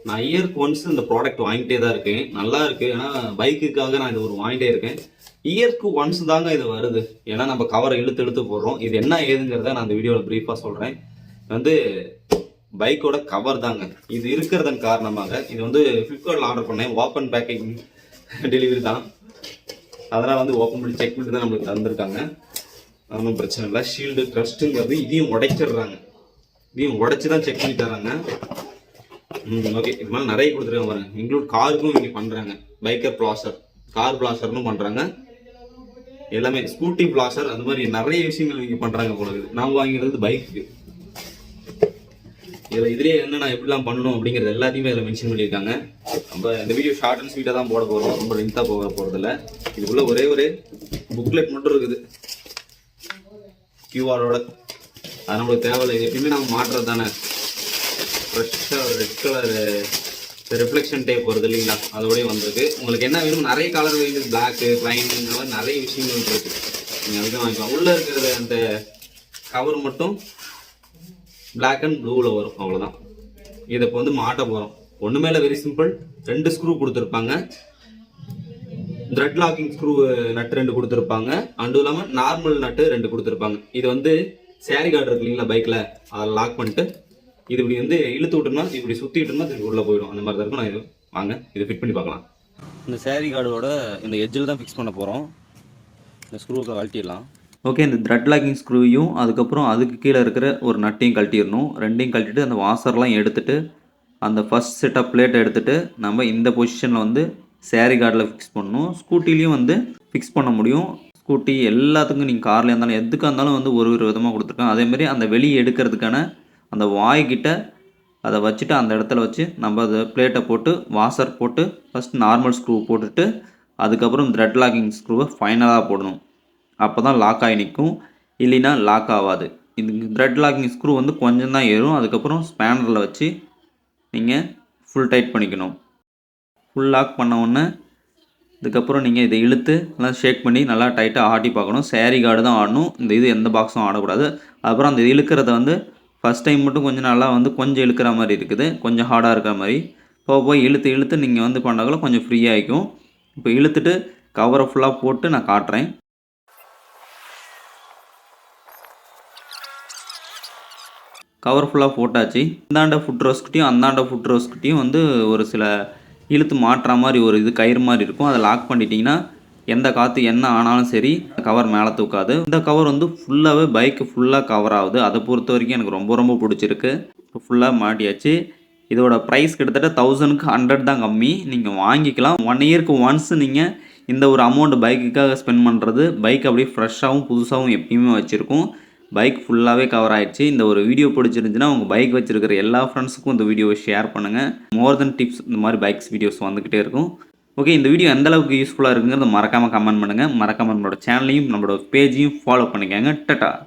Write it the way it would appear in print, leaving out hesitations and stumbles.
நான் இயருக்கு ஒன்ஸ் இந்த ப்ராடக்ட் வாங்கிட்டே தான் இருக்கேன். நல்லா இருக்கு. ஏன்னா பைக்குக்காக நான் இது ஒரு வாங்கிட்டே இருக்கேன். இயருக்கு ஒன்ஸ் தாங்க இது வருது. ஏன்னா நம்ம கவரை இழுத்து இழுத்து போடுறோம். இது என்ன ஏதுங்கிறத நான் அந்த வீடியோவில் ப்ரீஃபாக சொல்கிறேன். வந்து பைக்கோட கவர் தாங்க இது இருக்கிறதன் காரணமாக. இது வந்து ஃப்ளிப்கார்ட்டில் ஆர்டர் பண்ணேன். ஓப்பன் பேக்கிங் டெலிவரி தான். அதெல்லாம் வந்து ஓப்பன் பண்ணி செக் பண்ணி தான் நம்மளுக்கு தந்திருக்காங்க. ஒன்றும் பிரச்சனை இல்லை. ஷீல்டு ட்ரஸ்ட்டுங்கிறது இதையும் உடைச்சிடுறாங்க. இதையும் உடைச்சி தான் செக் பண்ணி தராங்க. ஓகே, இது மாதிரி நிறைய கொடுத்துருக்காங்க பாருங்க. இன்க்ளூட் காருக்கும் இங்கே பண்ணுறாங்க. பைக்கர் பிளாசர், கார் பிளாசர்னு பண்ணுறாங்க. எல்லாமே ஸ்கூட்டி பிளாசர், அந்த மாதிரி நிறைய விஷயங்கள் இங்கே பண்ணுறாங்க போல இருக்குது. நான் வாங்கிறது பைக்கு. இதுலேயே என்ன நான் எப்படிலாம் பண்ணணும் அப்படிங்கிறது எல்லாத்தையுமே இதில் மென்ஷன் பண்ணியிருக்காங்க. நம்ம இந்த வீடியோ ஷார்ட் அண்ட் ஸ்வீட்டாக தான் போட போகிறோம். ரொம்ப லென்த்தாக போகிறதில்ல. இதுக்குள்ளே ஒரே ஒரு புக்லெட் மட்டும் இருக்குது கியூஆரோட. அது நம்மளுக்கு தேவையில்லை. இது எப்பயுமே நம்ம மாட்டுறது தானே. ஃப்ரெஷ்ஷாக ரெட் கலர் ரிஃப்ளெக்ஷன் டேப் வருது இல்லைங்களா, அதோடய வந்திருக்கு. உங்களுக்கு என்ன வேணும், நிறைய கலர் வேணும், பிளாக்கு ப்ளைன், இந்த மாதிரி நிறைய விஷயங்கள் இருக்குது. நீங்கள் அதுக்கு வாங்கிக்கலாம். உள்ளே இருக்கிறது அந்த கவர் மட்டும் பிளாக் அண்ட் ப்ளூவில் வரும், அவ்வளோதான். இதை இப்போ வந்து மாட்ட போகிறோம். ஒன்று மேலே வெரி சிம்பிள். 2 ஸ்க்ரூ கொடுத்துருப்பாங்க. த்ரெட் லாக்கிங் ஸ்க்ரூ நட்டு 2 கொடுத்துருப்பாங்க. அதுவும் இல்லாமல் நார்மல் நட்டு 2 கொடுத்துருப்பாங்க. இது வந்து சேரி கார்டு இருக்கு இல்லைங்களா பைக்கில், அதை லாக் பண்ணிட்டு இது இப்படி வந்து இழுத்து விட்டோம்னா இப்படி சுற்றிட்டோம்னா திருப்பி உள்ளே போயிடும். அந்த மாதிரி தான் இருக்கும். நான் இது வாங்க இதை ஃபிட் பண்ணி பார்க்கலாம். இந்த சேரி கார்டோட இந்த எட்ஜில் தான் ஃபிக்ஸ் பண்ண போகிறோம். இந்த ஸ்க்ரூவை கழட்டிடலாம். ஓகே, இந்த த்ரெட் லாக்கிங் ஸ்க்ரூவையும் அதுக்கப்புறம் அதுக்கு கீழே இருக்கிற ஒரு நட்டையும் கழட்டிடணும். ரெண்டையும் கழட்டிட்டு அந்த வாசர்லாம் எடுத்துகிட்டு அந்த ஃபஸ்ட் செட்டப் பிளேட்டை எடுத்துகிட்டு நம்ம இந்த பொசிஷனில் வந்து சேரி கார்டில் ஃபிக்ஸ் பண்ணணும். ஸ்கூட்டிலையும் வந்து ஃபிக்ஸ் பண்ண முடியும். ஸ்கூட்டி எல்லாத்துக்கும் நீங்கள் காரில் இருந்தாலும் எதுக்காக இருந்தாலும் வந்து ஒரு விதமாக கொடுத்துருக்காங்க. அதேமாதிரி அந்த வெளியே எடுக்கிறதுக்கான அந்த வாய்கிட்ட அதை வச்சுட்டு அந்த இடத்துல வச்சு நம்ம அதை பிளேட்டை போட்டு வாசர் போட்டு ஃபஸ்ட் நார்மல் ஸ்க்ரூ போட்டுட்டு அதுக்கப்புறம் த்ரெட் லாக்கிங் ஸ்க்ரூவை ஃபைனலாக போடணும். அப்போ தான் லாக் ஆகி நிற்கும், இல்லைன்னா லாக் ஆகாது. இது த்ரெட் லாக்கிங் ஸ்க்ரூ வந்து கொஞ்சம் தான் ஏறும். அதுக்கப்புறம் ஸ்பேனரில் வச்சு நீங்கள் ஃபுல் டைட் பண்ணிக்கணும். ஃபுல் லாக் பண்ண உடனே இதுக்கப்புறம் நீங்கள் இதை இழுத்து நல்லா ஷேக் பண்ணி நல்லா டைட்டாக ஆட்டி பார்க்கணும். சேரி கார்டு தான் ஆடணும். இந்த இது எந்த பாக்ஸும் ஆடக்கூடாது. அதுக்கப்புறம் அந்த இழுக்கிறத வந்து ஃபஸ்ட் டைம் மட்டும் கொஞ்சம் நல்லா வந்து கொஞ்சம் இழுக்கிற மாதிரி இருக்குது, கொஞ்சம் ஹார்டாக இருக்கிற மாதிரி. போய் இழுத்து இழுத்து நீங்கள் வந்து பண்ணாக்கல கொஞ்சம் ஃப்ரீயாகிக்கும். இப்போ இழுத்துட்டு கவரை ஃபுல்லாக போட்டு நான் காட்டுறேன். கவர் ஃபுல்லாக போட்டாச்சு. இந்தாண்ட ஃபுட் ரோஸ்கிட்டையும் அந்தாண்ட ஃபுட் ரோஸ்கிட்டையும் வந்து ஒரு சில இழுத்து மாட்டுற மாதிரி ஒரு இது கயிறு மாதிரி இருக்கும். அதை லாக் பண்ணிட்டீங்கன்னா எந்த காற்று என்ன ஆனாலும் சரி கவர் மேலே தூக்காது. இந்த கவர் வந்து ஃபுல்லாகவே பைக்கு ஃபுல்லாக கவர் ஆகுது. அதை பொறுத்த வரைக்கும் எனக்கு ரொம்ப ரொம்ப பிடிச்சிருக்கு. இப்போ ஃபுல்லாக மாட்டியாச்சு. இதோட ப்ரைஸ் கிட்டத்தட்ட 1000க்கு 100 தான் கம்மி. நீங்கள் வாங்கிக்கலாம். 1 இயருக்கு ஒன்ஸ் நீங்கள் இந்த ஒரு அமௌண்ட் பைக்குக்காக ஸ்பெண்ட் பண்ணுறது பைக் அப்படியே ஃப்ரெஷ்ஷாகவும் புதுசாகவும் எப்பயுமே வச்சுருக்கும். பைக் ஃபுல்லாகவே கவர் ஆகிடுச்சு. இந்த ஒரு வீடியோ பிடிச்சிருந்துச்சுன்னா உங்கள் பைக் வச்சுருக்கிற எல்லா ஃப்ரெண்ட்ஸுக்கும் இந்த வீடியோவை ஷேர் பண்ணுங்கள். மோர் தென் டிப்ஸ் இந்த மாதிரி பைக்ஸ் வீடியோஸ் வந்துக்கிட்டே இருக்கும். ஓகே, இந்த வீடியோ எந்தளவுக்கு யூஸ்ஃபுல்லாக இருக்குங்கிறத மறக்காமல் கமெண்ட் பண்ணுங்கள். மறக்காமல் நம்மளோட சேனலையும் நம்மளோட பேஜையும் ஃபாலோ பண்ணிக்கோங்க. டட்டா.